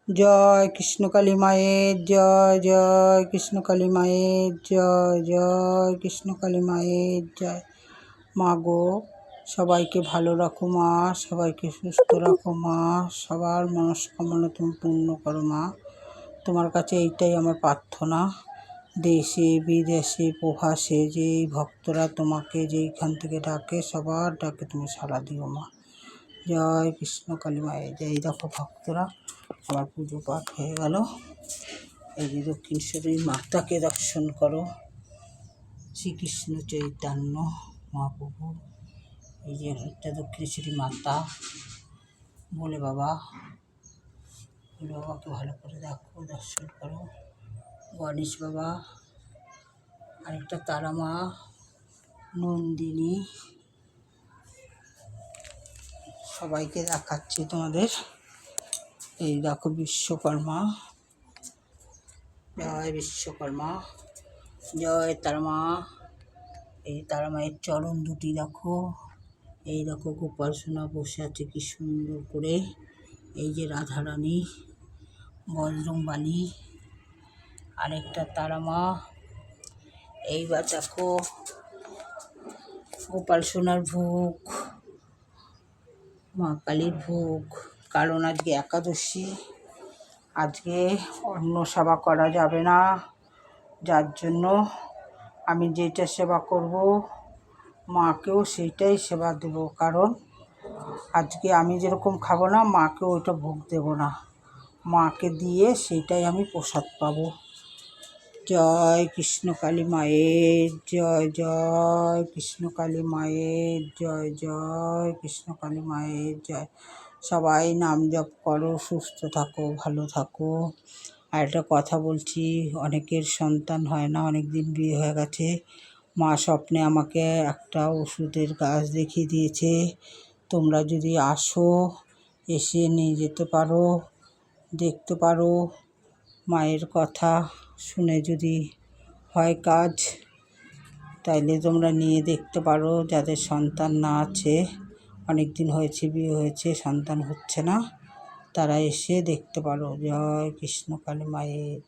জয় কৃষ্ণকালী মায়ের জয়, জয় কৃষ্ণকালী মায়ের জয়, জয় কৃষ্ণকালী মায়ের জয়। মা গো, সবাইকে ভালো রাখো মা, সবাইকে সুস্থ রাখো মা, সবার মনস্কামনা তুমি পূর্ণ করো মা। তোমার কাছে এইটাই আমার প্রার্থনা। দেশে বিদেশে প্রবাসে যেই ভক্তরা তোমাকে যেইখান থেকে ডাকে, সবার ডাকে তুমি সাড়া দিও মা। জয় কৃষ্ণকালী মায়ের জয়। এই দেখো ভক্তরা, আমার পুজো পাঠ হয়ে গেল। এই যে দক্ষিণেশ্বরী মাতাকে দর্শন করো, শ্রীকৃষ্ণ চৈতন্য মহাপ্রভু। এই যে একটা দক্ষিণেশ্বরী মাতা, বলে বাবাকে ভালো করে দেখো, দর্শন করো। গণেশ বাবা, আরেকটা তারা মা, নন্দিনী, সবাইকে দেখাচ্ছি তোমাদের। এই দেখো বিশ্বকর্মা, জয় বিশ্বকর্মা, জয় তারা মা। এই তারা মায়ের চরণ দুটি দেখো। এই দেখো গোপাল সোনা বসে আছে কি সুন্দর করে। এই যে রাধারানী, বজরংবলী, আরেকটা তারা মা। এইবার দেখো গোপাল সোনার ভোগ, মা কালীর ভোগ। কারণ আজকে একাদশী, আজকে অন্ন সেবা করা যাবে না, যার জন্য আমি যেটা সেবা করব মাকেও সেইটাই সেবা দেব। কারণ আজকে আমি যেরকম খাবো না, মাকেও ওইটা ভোগ দেব না, মাকে দিয়ে সেইটাই আমি প্রসাদ পাবো। জয় কৃষ্ণকালী মায়ের জয়, জয় কৃষ্ণকালী মায়ের জয়, জয় কৃষ্ণকালী মায়ের জয়। সবাই নাম জপ করো, সুস্থ থাকো, ভালো থাকো। আর একটা কথা বলছি, অনেকের সন্তান হয় না, অনেক দিন বিয়ে হয়ে গেছে। মা স্বপ্নে আমাকে একটা ওষুধের গাছ দেখিয়ে দিয়েছে। তোমরা যদি আসো, এসে নিয়ে যেতে পারো, দেখতে পারো। মায়ের কথা শুনে যদি হয় কাজ, তাইলে তোমরা নিয়ে দেখতে পারো। যাদের সন্তান না আছে, অনেক দিন হয়েছে বিয়ে হয়েছে, সন্তান হচ্ছে না, তারা এসে দেখতে পারো। জয় কৃষ্ণকালী মায়ের।